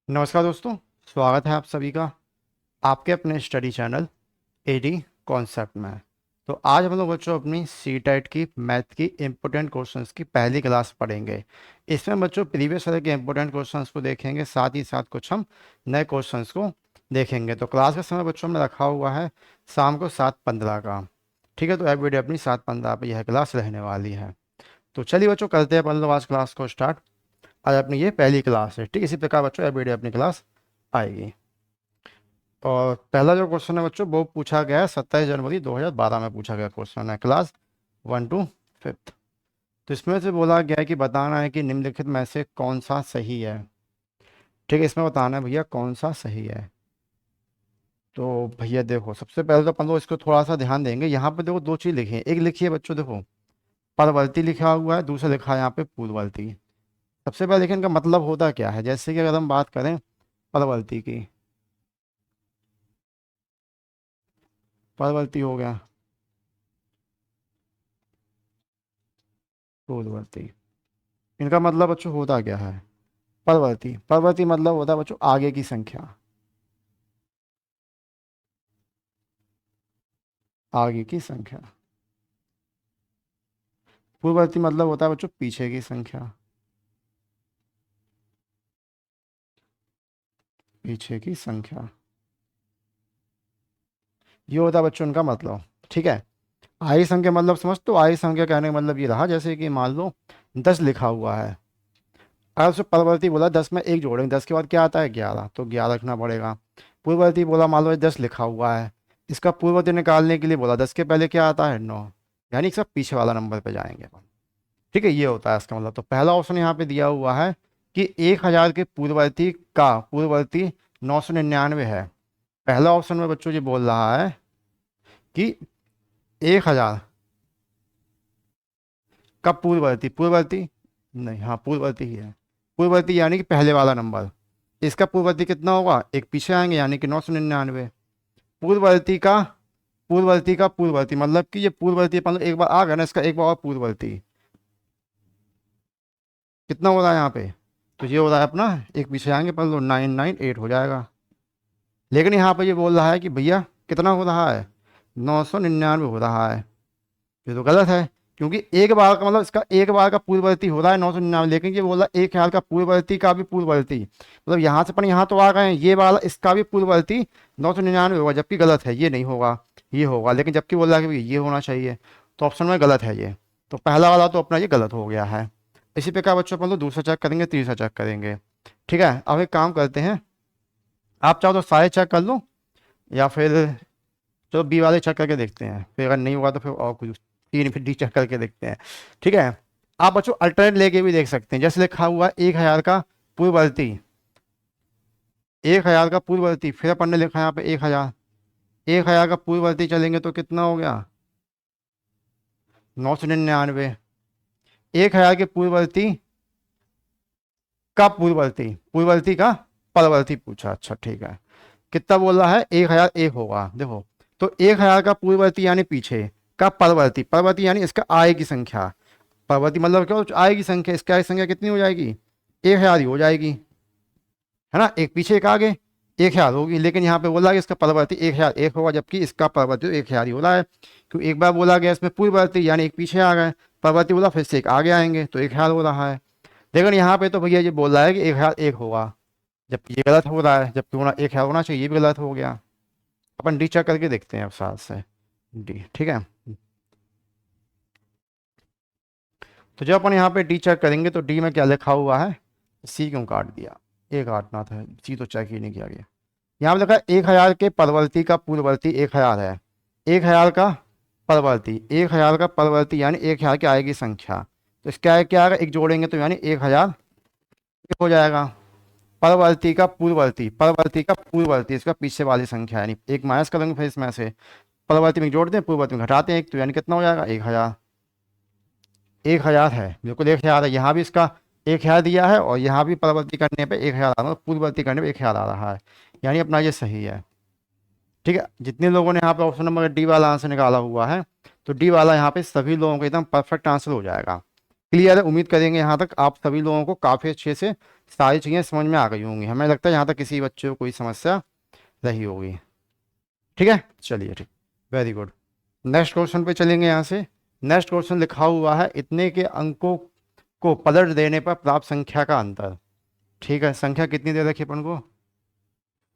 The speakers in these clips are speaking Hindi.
नमस्कार दोस्तों। स्वागत है आप सभी का आपके अपने स्टडी चैनल एडी कॉन्सेप्ट में। तो आज हम लोग बच्चों अपनी सी टेट की मैथ की इम्पोर्टेंट क्वेश्चंस की पहली क्लास पढ़ेंगे। इसमें बच्चों प्रीवियस ईयर के इम्पोर्टेंट क्वेश्चंस को देखेंगे, साथ ही साथ कुछ हम नए क्वेश्चंस को देखेंगे। तो क्लास का समय बच्चों में रखा हुआ है शाम को 7:15 का। ठीक है, तो एवरीडे अपनी 7:15 पर यह क्लास रहने वाली है। तो चलिए बच्चों, करते हैं अपन लोग आज क्लास को स्टार्ट। आज अपनी ये पहली क्लास है। ठीक, इसी प्रकार बच्चों एवरीडे अपनी क्लास आएगी। और पहला जो क्वेश्चन है बच्चों वो पूछा गया है 27 जनवरी 2012 में पूछा गया क्वेश्चन है, क्लास 1 to 5। तो इसमें से बोला गया है कि बताना है कि निम्नलिखित में से कौन सा सही है। ठीक है, इसमें बताना है भैया कौन सा सही है। तो भैया देखो, सबसे पहले तो अपन लोग इसको थोड़ा सा ध्यान देंगे। यहाँ पे देखो दो चीज़ लिखी है। एक लिखी है बच्चों देखो परवर्ती लिखा हुआ है, दूसरा लिखा है यहाँ पे पूर्ववर्ती। सबसे पहले देखिए इनका मतलब होता क्या है। जैसे कि अगर हम बात करें परवर्ती की, परवर्ती हो गया पूर्ववर्ती। इनका मतलब बच्चों होता क्या है। परवर्ती, परवर्ती मतलब होता है बच्चों आगे की संख्या, आगे की संख्या। पूर्ववर्ती मतलब होता है बच्चों पीछे की संख्या, पीछे की संख्या। ये होता है बच्चों उनका मतलब। ठीक है, आगे संख्या मतलब समझ। तो आगे संख्या कहने का मतलब ये रहा, जैसे कि मान लो 10 लिखा हुआ है। अगर उससे परवर्ती बोला 10 में एक जोड़ेंगे, 10 के बाद क्या आता है 11, तो 11 रखना पड़ेगा। पूर्ववर्ती बोला मान लो 10 लिखा हुआ है, इसका पूर्ववर्ती निकालने के लिए बोला 10 के पहले क्या आता है 9, यानी सब पीछे वाला नंबर पे जाएंगे अपन। ठीक है, ये होता है इसका मतलब। तो पहला ऑप्शन यहाँ पे दिया हुआ है कि 1000 के पूर्ववर्ती का पूर्ववर्ती 999 है। पहला ऑप्शन में बच्चों ये बोल रहा है कि 1000 का पूर्ववर्ती, पूर्ववर्ती नहीं, हाँ पूर्ववर्ती ही है। पूर्ववर्ती यानी कि पहले वाला नंबर, इसका पूर्ववर्ती कितना होगा, एक पीछे आएंगे यानी कि 999। पूर्ववर्ती का पूर्ववर्ती का पूर्ववर्ती मतलब कि ये पूर्ववर्ती मतलब एक बार आ गया ना, इसका एक बार और पूर्ववर्ती कितना हो रहा है यहाँ पे। तो ये हो रहा है अपना, एक पीछे आएंगे पर लो 998 हो जाएगा। लेकिन यहाँ पे ये बोल रहा है कि भैया कितना हो रहा है 999 हो रहा है। ये तो गलत है, क्योंकि एक बार का मतलब इसका एक बार का पूर्ववर्ती हो रहा है 999, लेकिन ये बोल रहा है एक ख्याल का पूर्ववर्ती का भी पूर्ववर्ती, मतलब यहाँ से अपन यहाँ तो आ गए हैं, ये वाला इसका भी पूर्ववर्ती 999 होगा, जबकि गलत है, ये नहीं होगा, ये होगा। लेकिन जबकि बोल रहा है कि ये होना चाहिए, तो ऑप्शन में गलत है ये। तो पहला वाला तो अपना ये गलत हो गया है। इसी प्रकार बच्चों अपन तो दूसरा चेक करेंगे, तीसरा चेक करेंगे। ठीक है, अब एक काम करते हैं, आप चाहो तो सारे चेक कर लो, या फिर चलो बी वाले चेक करके देखते हैं, फिर अगर नहीं हुआ तो फिर और कुछ तीन फिर डी चेक करके देखते हैं। ठीक है, आप बच्चों अल्टरनेट लेके भी देख सकते हैं। जैसे लिखा हुआ 1000 का पूर्ववर्ती, 1000 का पूर्ववर्ती, फिर अपन ने लिखा यहाँ पे 1000, 1000 का पूर्ववर्ती चलेंगे तो कितना हो गया 999। 1000 के पूर्ववर्ती का पूर्ववर्ती, पूर्ववर्ती का परवर्ती पूछा। अच्छा ठीक है, कितना बोल रहा है 1001 होगा देखो। तो 1000 का पूर्ववर्ती यानी पीछे का परवर्ती, परवर्ती यानी इसका आय की संख्या। परवर्ती मतलब क्या, आय की संख्या, इसकी आय की संख्या कितनी हो जाएगी 1000 ही हो जाएगी, है ना। एक पीछे एक आगे 1000 होगी, लेकिन यहाँ पे बोला कि इसका परवर्ती 1001 होगा, जबकि इसका परवर्ती 1000 ही हो रहा है। क्योंकि एक बार बोला गया इसमें पूर्ववर्ती यानी एक पीछे आ गए, परवर्ती बोला फिर से एक आगे आएंगे तो 1000 हो रहा है। लेकिन यहाँ पे तो भैया ये बोल रहा है कि 1001 होगा, जबकि ये गलत हो रहा है, जबकि होना 1000 होना चाहिए, ये भी गलत हो गया। अपन डी चेक करके देखते हैं अब साथ से डी। ठीक है, तो जब अपन यहाँ पे डी चेक करेंगे तो डी में क्या लिखा हुआ है, सी क्यों काट दिया, ए काटना था, सी तो चेक ही नहीं किया गया। यहाँ पे लिखा है 1000 के परवर्ती का पूर्ववर्ती 1000 है, 1000 का परवर्ती, 1000 का परवर्ती यानी 1000 की आएगी संख्या। तो इसका है क्या आएगा, एक जोड़ेंगे तो यानी 1000 हो जाएगा। परवर्ती का पूर्ववर्ती, परवर्ती का पूर्ववर्ती इसका पीछे वाली संख्या, यानी एक माइनस करेंगे फिर इसमें से, परवर्ती में जोड़ते हैं पूर्ववर्ती में घटाते हैं एक, तो यानी कितना हो जाएगा 1000। 1000 है, बिल्कुल 1000 है। यहाँ भी इसका 1000 दिया है और यहाँ भी परवर्ती करने पे 1000 आ रहा है, पूर्ववर्ती करने पे 1000 आ रहा है, यानी अपना ये सही है। ठीक है, जितने लोगों ने यहाँ पे ऑप्शन नंबर डी वाला आंसर निकाला हुआ है, तो डी वाला यहाँ पे सभी लोगों का एकदम परफेक्ट आंसर हो जाएगा। क्लियर है? उम्मीद करेंगे यहाँ तक आप सभी लोगों को काफ़ी अच्छे से सारी चीज़ें समझ में आ गई होंगी। हमें लगता है यहाँ तक किसी बच्चे को कोई समस्या रही होगी। ठीक है, चलिए ठीक, वेरी गुड। नेक्स्ट क्वेश्चन पे चलेंगे यहाँ से। नेक्स्ट क्वेश्चन लिखा हुआ है इतने के अंकों को पलट देने पर प्राप्त संख्या का अंतर। ठीक है, संख्या कितनी दे रखी अपन को?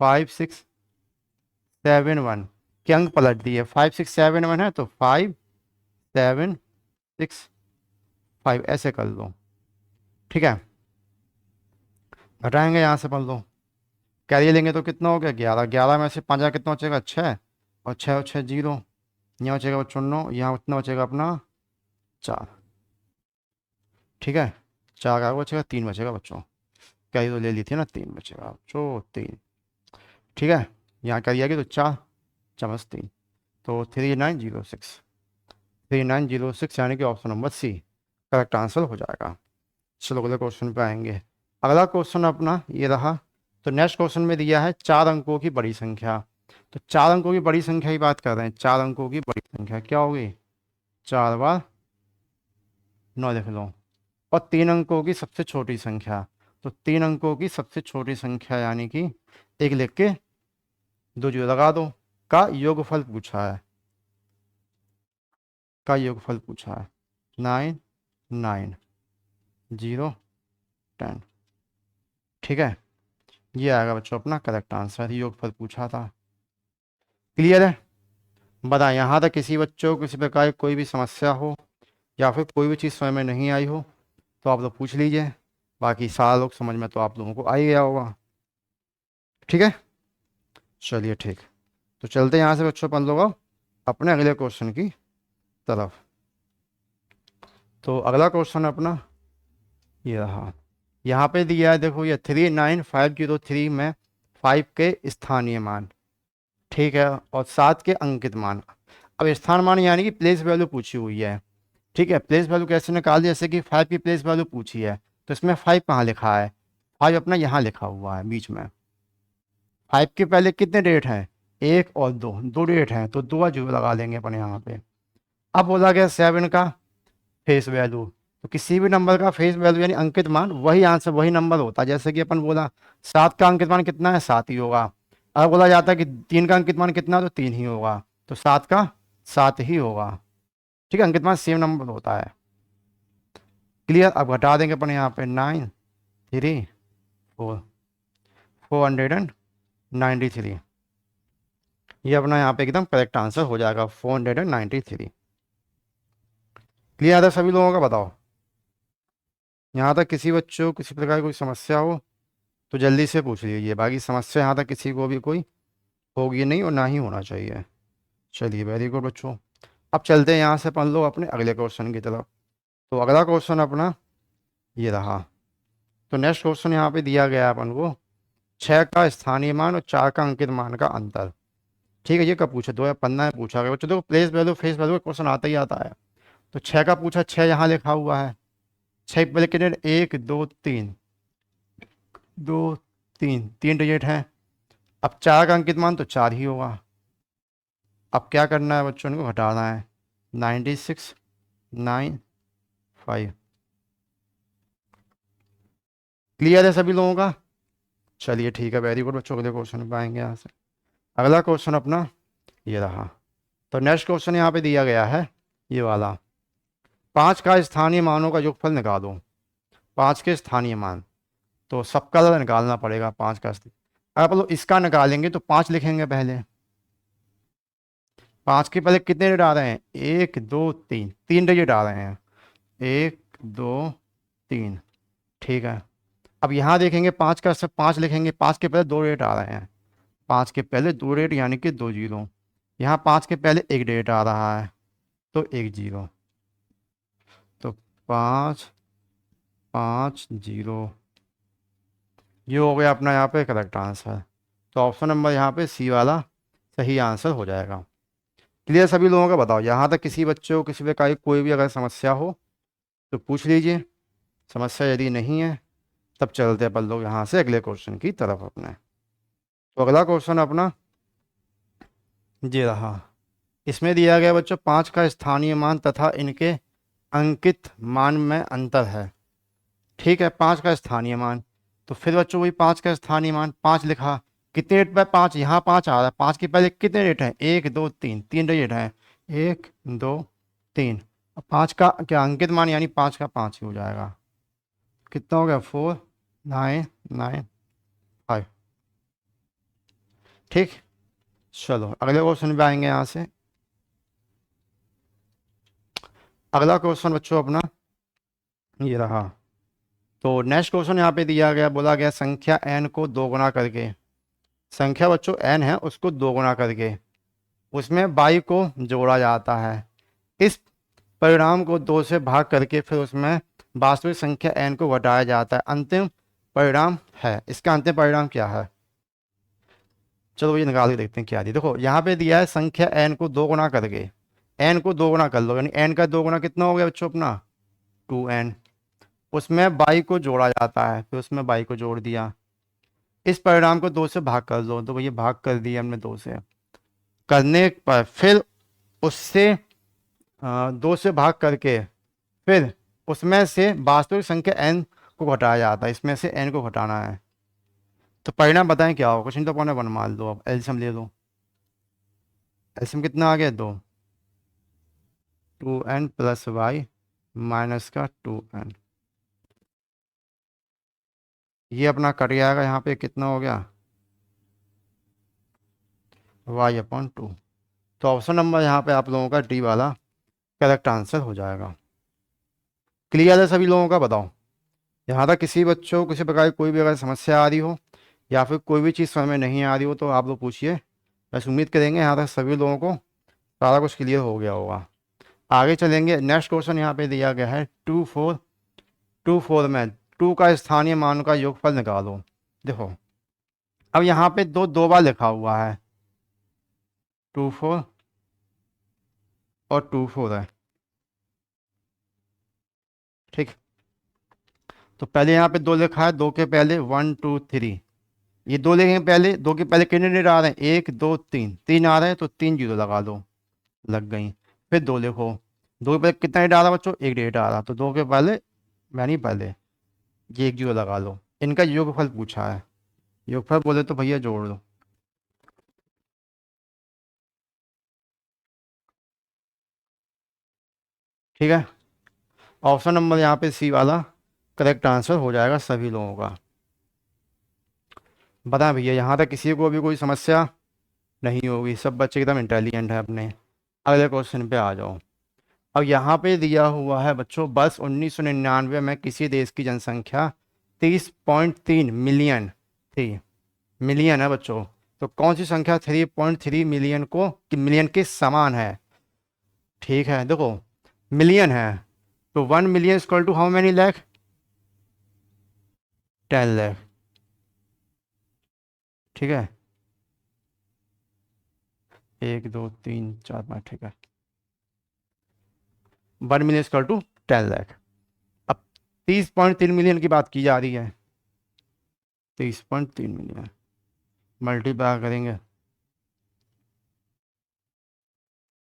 5671 के अंक पलट दिए। 5671 है तो 5765 ऐसे कर लो। ठीक है, घटाएंगे यहाँ से अपन लो, कैरियर लेंगे तो कितना हो गया? 11। 11 में से 5 कितना बचेगा? 6, और 6 और 6 जीरो, यहाँ बचेगा बच्चों 9, यहाँ उतना बचेगा अपना 4। ठीक है, 4 आगे बचेगा, 3 बचेगा बच्चों। कैरियर तो ले ली थी ना, 3 बचेगा बच्चों, 3। ठीक है, यहाँ कैरियर आगे तो 4 चमच 3, तो 3906। 3906 यानी कि option number C correct answer हो जाएगा। चलो अगले क्वेश्चन पे आएंगे। अगला क्वेश्चन अपना ये रहा। तो नेक्स्ट क्वेश्चन में दिया है 4 अंकों की बड़ी संख्या। तो 4 अंकों की बड़ी संख्या की बात कर रहे हैं। 4 अंकों की बड़ी संख्या क्या होगी? 4 बार 9 लिख लो। और 3 अंकों की सबसे छोटी संख्या। तो 3 अंकों की सबसे छोटी संख्या यानी कि 1 लिख के 2 जीरो लगा दो, का योगफल पूछा है। का योगफल पूछा है 9 9 0 10। ठीक है, ये आएगा बच्चों अपना करेक्ट आंसर। योगफल पूछा था। क्लियर है? बताएं यहाँ तक किसी बच्चों को किसी प्रकार की कोई भी समस्या हो या फिर कोई भी चीज़ समझ में नहीं आई हो तो आप लोग पूछ लीजिए। बाकी सारा लोग समझ में तो आप लोगों को आ ही गया होगा। ठीक है, चलिए ठीक, तो चलते हैं यहाँ से बच्चों अपन लोग अपने अगले क्वेश्चन की तरफ। तो अगला क्वेश्चन अपना ये रहा। यहाँ पे दिया है देखो, ये 39503 में 5 के स्थानीय मान। ठीक है, और 7 के अंकित मान। अब स्थान मान यानी कि प्लेस वैल्यू पूछी हुई है। ठीक है, प्लेस वैल्यू कैसे निकाल, जैसे कि 5 की प्लेस वैल्यू पूछी है तो इसमें 5 कहाँ लिखा है? 5 अपना यहाँ लिखा हुआ है बीच में। 5 के पहले कितने डेट हैं? 1 और 2, 2 डेट हैं तो 2 जीरो लगा लेंगे अपन यहाँ पे। अब बोला गया 7 का फेस वैल्यू। तो किसी भी नंबर का फेस वैल्यू यानी अंकित मान वही आंसर वही नंबर होता है। जैसे कि अपन बोला 7 का अंकित मान कितना है? 7 ही होगा। अब बोला जाता है कि 3 का अंकित मान कितना है? तो 3 ही होगा। तो 7 का 7 ही होगा। ठीक है, अंकित मान सेम नंबर होता है। क्लियर? अब घटा देंगे अपन यहाँ पे 9 3 4 493। ये अपना यहाँ पे एकदम करेक्ट आंसर हो जाएगा 493। क्लियर है सभी लोगों का? बताओ यहाँ तक किसी बच्चों को किसी प्रकार की कोई समस्या हो तो जल्दी से पूछ लीजिए। बाकी समस्या यहाँ तक किसी को भी कोई होगी नहीं और ना ही होना चाहिए। चलिए वेरी गुड बच्चों, अब चलते हैं यहाँ से अपन लोग अपने अगले क्वेश्चन की तरफ। तो अगला क्वेश्चन अपना ये रहा। तो नेक्स्ट क्वेश्चन यहाँ पे दिया गया है अपन को 6 का स्थानीय मान और 4 का अंकित मान का अंतर। ठीक है, ये कब पूछा? 2015 में पूछा गया बच्चों। देखो प्लेस वैल्यू फेस वैल्यू का क्वेश्चन आता ही आता है। तो 6 का पूछा, 6 यहाँ लिखा हुआ है। 6 पहले कितने? 1 2 3, 2 3, 3 डिजिट है। अब 4 का अंकित मान तो 4 ही होगा। अब क्या करना है बच्चों को? घटाना है। 96 9 5। क्लियर है सभी लोगों का? चलिए ठीक है, वेरी गुड बच्चों। अगले क्वेश्चन पे आएंगे यहाँ से। अगला क्वेश्चन अपना ये रहा। तो नेक्स्ट क्वेश्चन यहाँ पे दिया गया है ये वाला। 5 का स्थानीय मानों का योगफल निकालो। 5 के स्थानीय मान, तो सबका ज़्यादा निकालना पड़ेगा 5 का। अगर आप लोग इसका निकालेंगे तो 5 लिखेंगे पहले। 5 के पहले कितने डिजिट आ रहे हैं? 1 2 3, 3 डिजिट आ रहे हैं। 1 2 3। ठीक है, अब यहाँ देखेंगे 5 का सब 5 लिखेंगे। 5 के पहले 2 डिजिट आ रहे हैं। 5 के पहले 2 डिजिट यानी कि 2 जीरो। यहाँ 5 के पहले 1 डिजिट आ रहा है तो 1 जीरो। तो 5 5 जीरो, ये हो गया अपना यहाँ पे करेक्ट आंसर। तो ऑप्शन नंबर यहाँ पे सी वाला सही आंसर हो जाएगा। क्लियर सभी लोगों का? बताओ यहाँ तक किसी बच्चे को किसी प्रकार की कोई भी अगर समस्या हो तो पूछ लीजिए। समस्या यदि नहीं है तब चलते अपन लोग यहाँ से अगले क्वेश्चन की तरफ अपने। तो अगला क्वेश्चन अपना ये रहा। इसमें दिया गया बच्चों 5 का स्थानीय मान तथा इनके अंकित मान में अंतर है। ठीक है, 5 का स्थानीय मान। तो फिर बच्चों वही 5 का स्थानीय मान 5 लिखा। कितने रेट पे 5, यहाँ 5 आ रहा है, 5 के पहले कितने रेट हैं, 1 2 3, 3 रेट हैं, 1 2 3। 5 का क्या अंकित मान यानी 5 का 5 ही हो जाएगा। कितना हो गया, 4 9 9 5। ठीक, चलो अगले क्वेश्चन पे आएंगे यहाँ से। अगला क्वेश्चन बच्चों अपना ये रहा। तो नेक्स्ट क्वेश्चन यहाँ पे दिया गया, बोला गया संख्या n को दो गुना करके, संख्या बच्चों n है उसको दो गुना करके उसमें y को जोड़ा जाता है। इस परिणाम को 2 से भाग करके फिर उसमें वास्तविक संख्या n को घटाया जाता है। अंतिम परिणाम है, इसका अंतिम परिणाम क्या है, चलो ये निकाल के देखते हैं क्या दिया। देखो यहाँ पे दिया है संख्या n को दो गुना करके, n को दो गुना कर लो, यानी n का दो गुना कितना हो गया बच्चों अपना 2n। उसमें y को जोड़ा जाता है, फिर उसमें y को जोड़ दिया। इस परिणाम को 2 से भाग कर दो, तो ये भाग कर दिया हमने 2 से। करने पर फिर उससे 2 से भाग करके फिर उसमें से वास्तविक संख्या n को घटाया जाता है, इसमें से n को घटाना है। तो परिणाम बताएं क्या होगा, कुछ नहीं तो पौने वन मान लो, अब एलसीएम ले लो। एलसीएम कितना आ गया, 2, 2n प्लस वाई माइनस का 2n। ये अपना कट जाएगा, यहाँ पे कितना हो गया y अपॉन 2। तो ऑप्शन नंबर यहाँ पे आप लोगों का डी वाला करेक्ट आंसर हो जाएगा। क्लियर है सभी लोगों का, बताओ यहाँ तक किसी बच्चों को किसी प्रकार की कोई भी अगर समस्या आ रही हो या फिर कोई भी चीज़ समझ में नहीं आ रही हो तो आप लोग पूछिए। बस उम्मीद करेंगे यहाँ तक सभी लोगों को सारा कुछ क्लियर हो गया होगा। आगे चलेंगे, नेक्स्ट क्वेश्चन यहाँ पे दिया गया है 2 4 में 2 का स्थानीय मान का योगफल निकालो। देखो अब यहाँ पे दो बार लिखा हुआ है, 2 4 और 2 4 है। ठीक, तो पहले यहाँ पे 2 लिखा है, 2 के पहले 1 2 3, ये 2 लिखेंगे पहले, 2 के पहले कितने डेट आ रहे हैं, 1 2 3, 3 आ रहे हैं तो 3 जीरो लगा दो, लग गई। फिर 2 लिखो, 2 के पहले कितना डेट आ रहा है बच्चों, 1 डेट आ रहा, तो 2 के पहले यानी पहले ये 1 जीरो लगा लो। इनका योगफल पूछा है, योगफल बोले तो भैया जोड़ दो। ठीक है, ऑप्शन नंबर यहाँ पे सी वाला करेक्ट आंसर हो जाएगा सभी लोगों का। बताएं भैया यहाँ तक किसी को भी कोई समस्या नहीं होगी, सब बच्चे एकदम इंटेलिजेंट है अपने। अगले क्वेश्चन पे आ जाओ। अब यहाँ पे दिया हुआ है बच्चों, वर्ष 1999 में किसी देश की जनसंख्या 30.3 मिलियन थी। मिलियन है बच्चों, तो कौन सी संख्या 3.3 मिलियन को मिलियन के समान है। ठीक है, देखो मिलियन है तो 1 million equal to how many lakh, 10 lakh. ठीक है, 1 2 3 4 5, ठीक है, 1 मिलियन इक्वल टू 10 लाख। अब 30.3 मिलियन की बात की जा रही है, 30.3 मिलियन मल्टीप्लाई करेंगे,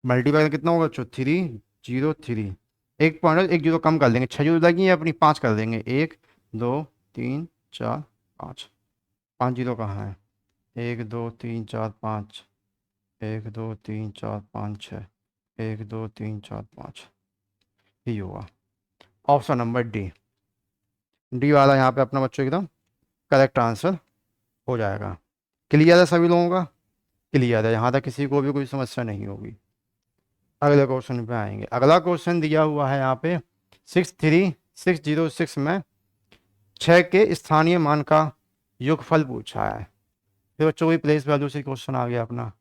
मल्टीप्लाई कितना होगा बच्चों, 303। एक पॉइंट एक जीरो कम कर देंगे, 6 जीरो लगी है अपनी, 5 कर देंगे, 1 2 3 4 5, 5 जीरो कहाँ है, 1 2 3 4 5, 1 2 3 4 5 6, 1 2 3 4 5, ही होगा ऑप्शन नंबर डी। डी वाला यहाँ पे अपना बच्चों एकदम करेक्ट आंसर हो जाएगा। क्लियर है सभी लोगों का, क्लियर है, यहाँ तक किसी को भी कोई समस्या नहीं होगी। अगले क्वेश्चन पे आएंगे। अगला क्वेश्चन दिया हुआ है यहाँ पे 63606 में 6 के स्थानीय मान का योगफल पूछा है। फिर बच्चों वही प्लेस वैल्यू से क्वेश्चन आ गया अपना,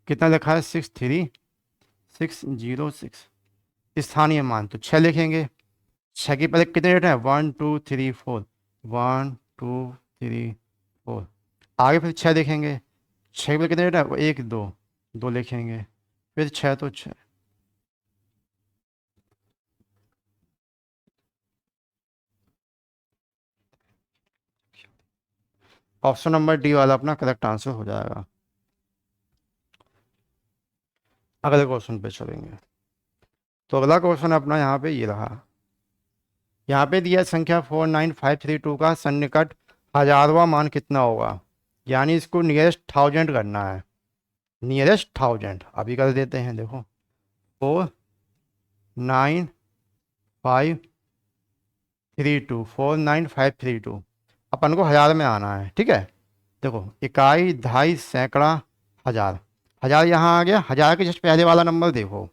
कितना लिखा है 63606, स्थानीय मान तो 6 लिखेंगे। 6 के पहले कितने डेट है, 1 2 3 4, 1 2 3 4। आगे फिर 6 लिखेंगे, 6 के पहले कितने डेट है, 1 2, 2 लिखेंगे, फिर 6 तो 6। ऑप्शन नंबर डी वाला अपना करेक्ट आंसर हो जाएगा। अगले क्वेश्चन पे चलेंगे। तो अगला क्वेश्चन अपना यहाँ पे ये रहा। यहाँ पे दिया संख्या 49532 का सन्निकट हजारवा मान कितना होगा। यानी इसको नियरेस्ट थाउजेंड करना है, नियरेस्ट थाउजेंड अभी कर देते हैं। देखो 49532 अपन को हजार में आना है, ठीक है। देखो इकाई, दहाई, सैकड़ा, हजार। हजार यहाँ आ गया, हजार के जस्ट पहले वाला नंबर देखो,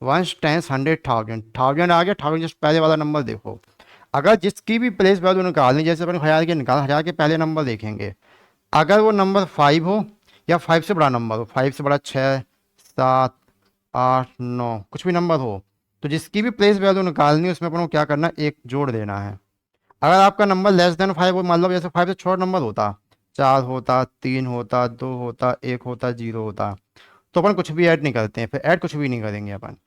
ones, tens, hundred, thousand. Thousand आ गया, थाउजेंड जस्ट पहले वाला नंबर देखो। अगर जिसकी भी प्लेस वैल्यू निकालनी, जैसे अपन हजार के निकाल, हजार के पहले नंबर देखेंगे। अगर वो नंबर 5 हो या 5 से बड़ा नंबर हो, 5 से बड़ा 6, 7, 8, 9 कुछ भी नंबर हो, तो जिसकी भी प्लेस वैल्यू निकालनी है उसमें अपन को क्या करना है, एक जोड़ देना है। अगर आपका नंबर लेस देन 5 हो, मान लो जैसे 5 से छोटा नंबर होता, 4 होता, 3 होता, 2 होता, 1 होता, 0 होता, तो अपन कुछ भी ऐड नहीं करते हैं, फिर ऐड कुछ भी नहीं करेंगे अपन।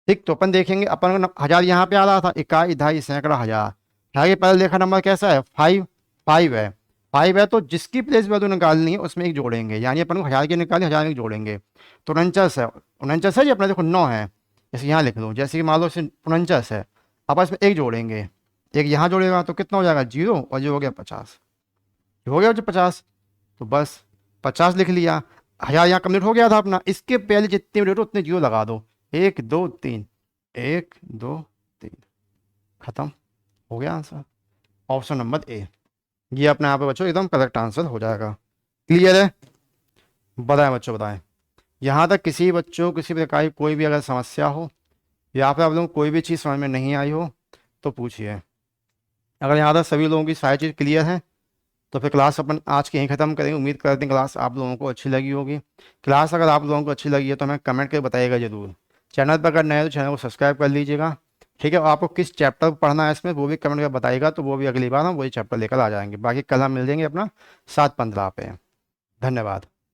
ठीक, तो अपन देखेंगे अपन को हजार यहाँ पे आ रहा था, इकाई, दहाई, सैकड़ा, हजार। आगे पहले देखा नंबर कैसा है, 5, 5 है। 5 है तो जिसकी प्लेस वैल्यू निकालनी है उसमें एक जोड़ेंगे, यानी अपन को हजार की निकाली, हजार में एक जोड़ेंगे। तो 49 है जी अपना, देखो 9 है, जैसे यहाँ लिख लो, जैसे कि मान लो इसे 49 है। अब इसमें एक जोड़ेंगे, एक यहाँ जोड़ेगा तो कितना हो जाएगा, 0, और जो हो गया 50, हो गया जो 50। तो बस 50 लिख लिया, हजार यहाँ कंप्लीट हो गया था अपना। इसके पहले जितने डेट हो उतने जीरो लगा दो, 1 2 3, 1 2 3, खत्म, हो गया आंसर। ऑप्शन नंबर ए, ये अपने यहाँ पे बच्चों एकदम करेक्ट आंसर हो जाएगा। क्लियर है, बताएं बच्चों बताएं। यहाँ तक किसी बच्चों किसी प्रकार की कोई भी अगर समस्या हो या फिर आप लोगों को कोई भी चीज़ समझ में नहीं आई हो तो पूछिए। अगर यहाँ तक सभी लोगों की सारी चीज़ क्लियर है तो फिर क्लास अपन आज की यहीं ख़त्म करेंगे। उम्मीद करते हैं क्लास आप लोगों को अच्छी लगी होगी। क्लास अगर आप लोगों को अच्छी लगी है तो हमें कमेंट करके बताइएगा ज़रूर। चैनल पर अगर नए तो चैनल को सब्सक्राइब कर लीजिएगा, ठीक है। और आपको किस चैप्टर पढ़ना है इसमें वो भी कमेंट करके बताइएगा, तो वो भी अगली बार हम वही चैप्टर लेकर आ जाएंगे। बाकी कल हम मिल जाएंगे अपना 7:15 पे। धन्यवाद।